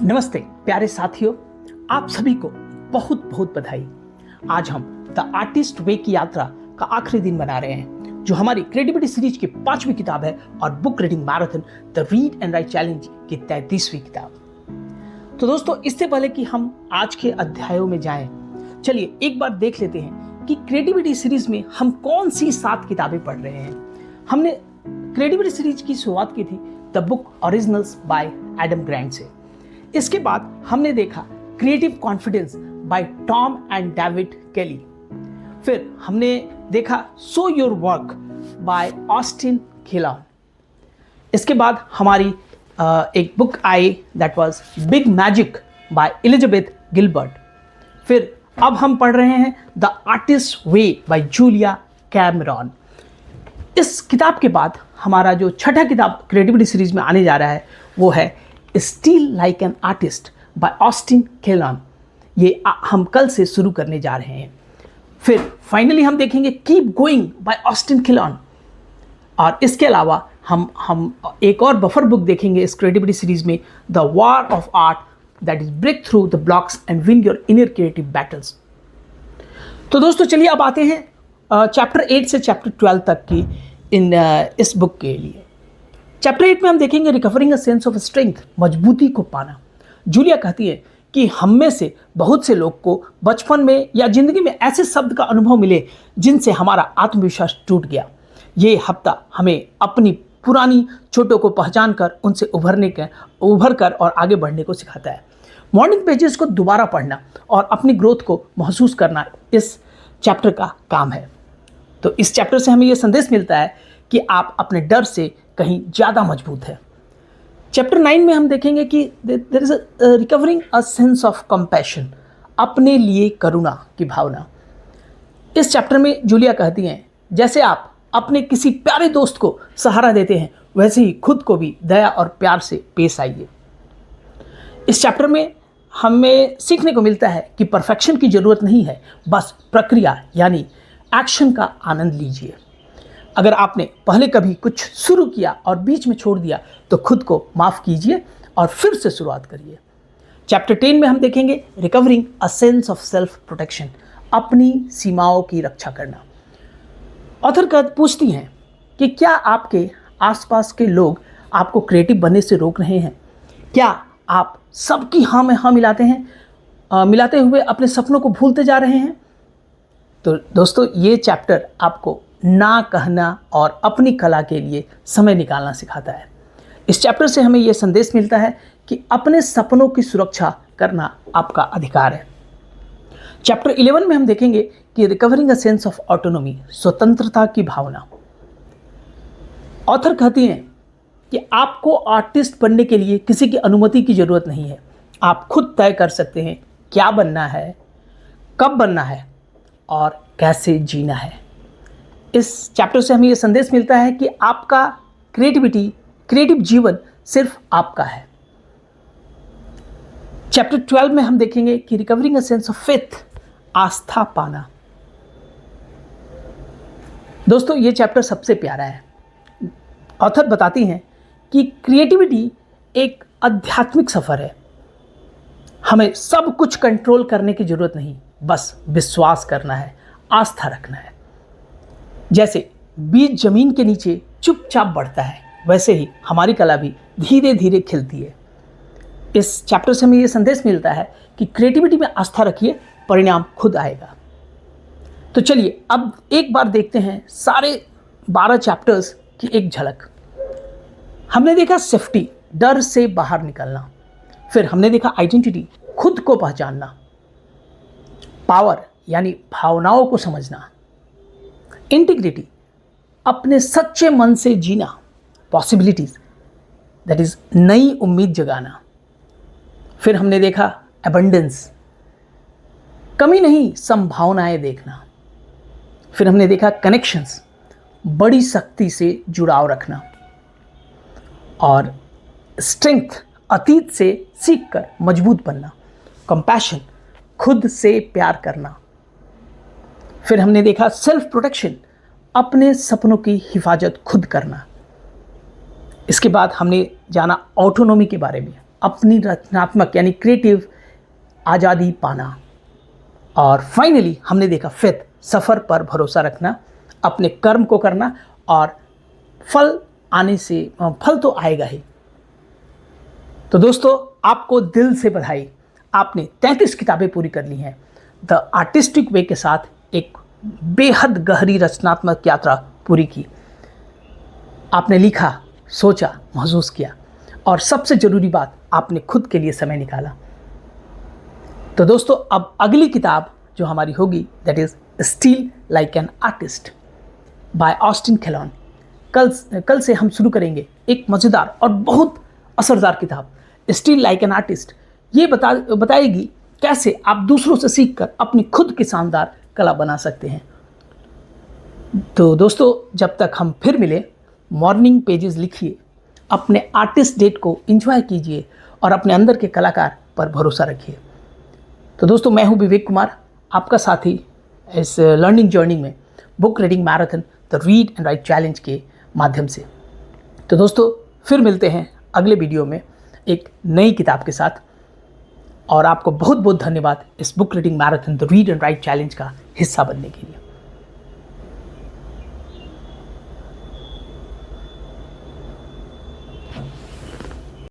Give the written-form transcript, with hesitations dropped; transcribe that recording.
नमस्ते प्यारे साथियों, आप सभी को बहुत बहुत बधाई। आज हम द आर्टिस्ट वे की यात्रा का आखिरी दिन बना रहे हैं, जो हमारी क्रिएटिविटी सीरीज की 5वीं किताब है और book reading marathon the read and right challenge की 33वीं किताब। तो दोस्तों, इससे पहले कि हम आज के अध्यायों में जाएं, चलिए एक बार देख लेते हैं कि क्रिएटिविटी सीरीज में हम कौन सी 7 किताबें पढ़ रहे हैं। हमने क्रिएटिविटी सीरीज की शुरुआत की थी the book Originals by Adam Grant से। इसके बाद हमने देखा creative confidence by Tom and David Kelley. फिर हमने देखा show your work by Austin Kleon. इसके बाद हमारी एक बुक आई that was big magic by Elizabeth Gilbert. फिर अब हम पढ़ रहे हैं the artist way by Julia Cameron. इस किताब के बाद हमारा जो छठा किताब क्रिएटिविटी सीरीज में आने जा रहा है वो है steal like an artist by Austin Kleon. ये हम कल से शुरू करने जा रहे हैं। फिर फाइनली हम देखेंगे कीप गोइंग बाय ऑस्टिन खिलॉन। और इसके अलावा हम एक और बफर बुक देखेंगे इस क्रिएटिविटी सीरीज में, the war of art that is break through the blocks and win your inner creative battles. तो दोस्तों चलिए अब आते हैं चैप्टर 8 से चैप्टर 12 तक की इस बुक के लिए। चैप्टर 8 में हम देखेंगे recovering a sense of strength, मजबूती को पाना। जूलिया कहती है कि हम में से बहुत से लोग को बचपन में या जिंदगी में ऐसे शब्द का अनुभव मिले जिनसे हमारा आत्मविश्वास टूट गया। ये हफ्ता हमें अपनी पुरानी चोटों को पहचान कर उनसे उभर कर और आगे बढ़ने को सिखाता है। मॉर्निंग पेजेस को दोबारा पढ़ना और अपनी ग्रोथ को महसूस करना इस चैप्टर का काम है। तो इस चैप्टर से हमें यह संदेश मिलता है कि आप अपने डर से कहीं ज़्यादा मजबूत है। चैप्टर 9 में हम देखेंगे कि there is recovering a sense of compassion, अपने लिए करुणा की भावना। इस चैप्टर में जूलिया कहती हैं जैसे आप अपने किसी प्यारे दोस्त को सहारा देते हैं वैसे ही खुद को भी दया और प्यार से पेश आइए। इस चैप्टर में हमें सीखने को मिलता है कि परफेक्शन की ज़रूरत नहीं है, बस प्रक्रिया यानी एक्शन का आनंद लीजिए। अगर आपने पहले कभी कुछ शुरू किया और बीच में छोड़ दिया तो खुद को माफ़ कीजिए और फिर से शुरुआत करिए। चैप्टर 10 में हम देखेंगे recovering a sense of self protection, अपनी सीमाओं की रक्षा करना। ऑथर पूछती हैं कि क्या आपके आसपास के लोग आपको क्रिएटिव बनने से रोक रहे हैं? क्या आप सबकी हाँ में हाँ मिलाते हुए अपने सपनों को भूलते जा रहे हैं? तो दोस्तों, ये चैप्टर आपको ना कहना और अपनी कला के लिए समय निकालना सिखाता है। इस चैप्टर से हमें यह संदेश मिलता है कि अपने सपनों की सुरक्षा करना आपका अधिकार है। चैप्टर 11 में हम देखेंगे कि recovering a sense of autonomy, स्वतंत्रता की भावना। ऑथर कहती हैं कि आपको आर्टिस्ट बनने के लिए किसी की अनुमति की ज़रूरत नहीं है। आप खुद तय कर सकते हैं क्या बनना है, कब बनना है और कैसे जीना है। इस चैप्टर से हमें यह संदेश मिलता है कि आपका क्रिएटिव जीवन सिर्फ आपका है। चैप्टर 12 में हम देखेंगे कि recovering a sense of faith, आस्था पाना। दोस्तों, ये चैप्टर सबसे प्यारा है। ऑथर बताती हैं कि क्रिएटिविटी एक आध्यात्मिक सफ़र है। हमें सब कुछ कंट्रोल करने की ज़रूरत नहीं, बस विश्वास करना है, आस्था रखना है। जैसे बीज जमीन के नीचे चुपचाप बढ़ता है, वैसे ही हमारी कला भी धीरे धीरे खिलती है। इस चैप्टर से हमें ये संदेश मिलता है कि क्रिएटिविटी में आस्था रखिए, परिणाम खुद आएगा। तो चलिए अब एक बार देखते हैं सारे 12 चैप्टर्स की एक झलक। हमने देखा सेफ्टी, डर से बाहर निकलना। फिर हमने देखा आइडेंटिटी, खुद को पहचानना। पावर यानी भावनाओं को समझना। इंटीग्रिटी, अपने सच्चे मन से जीना। पॉसिबिलिटीज, दैट इज नई उम्मीद जगाना। फिर हमने देखा एबंडेंस, कमी नहीं संभावनाएं देखना। फिर हमने देखा कनेक्शंस, बड़ी शक्ति से जुड़ाव रखना। और स्ट्रेंथ, अतीत से सीखकर मजबूत बनना। कंपैशन, खुद से प्यार करना। फिर हमने देखा सेल्फ प्रोटेक्शन, अपने सपनों की हिफाजत खुद करना। इसके बाद हमने जाना ऑटोनॉमी के बारे में, अपनी रचनात्मक यानी क्रिएटिव आज़ादी पाना। और फाइनली हमने देखा फेथ, सफ़र पर भरोसा रखना, अपने कर्म को करना और फल आने से फल तो आएगा ही। तो दोस्तों, आपको दिल से बधाई, आपने 33 किताबें पूरी कर ली हैं द आर्टिस्टिक वे के साथ, एक बेहद गहरी रचनात्मक यात्रा पूरी की। आपने लिखा, सोचा, महसूस किया और सबसे ज़रूरी बात, आपने खुद के लिए समय निकाला। तो दोस्तों, अब अगली किताब जो हमारी होगी that is steal like an artist by Austin Kleon. कल से हम शुरू करेंगे एक मज़ेदार और बहुत असरदार किताब स्टील लाइक एन आर्टिस्ट। ये बताएगी कैसे आप दूसरों से सीखकर अपनी खुद की शानदार कला बना सकते हैं। तो दोस्तों, जब तक हम फिर मिले, मॉर्निंग पेजेस लिखिए, अपने आर्टिस्ट डेट को एंजॉय कीजिए और अपने अंदर के कलाकार पर भरोसा रखिए। तो दोस्तों, मैं हूं विवेक कुमार, आपका साथी इस लर्निंग जर्नी में book reading marathon the read and right challenge के माध्यम से। तो दोस्तों, फिर मिलते हैं अगले वीडियो में एक नई किताब के साथ। और आपको बहुत बहुत धन्यवाद इस book reading marathon the read and right challenge का हिस्सा बनने के लिए।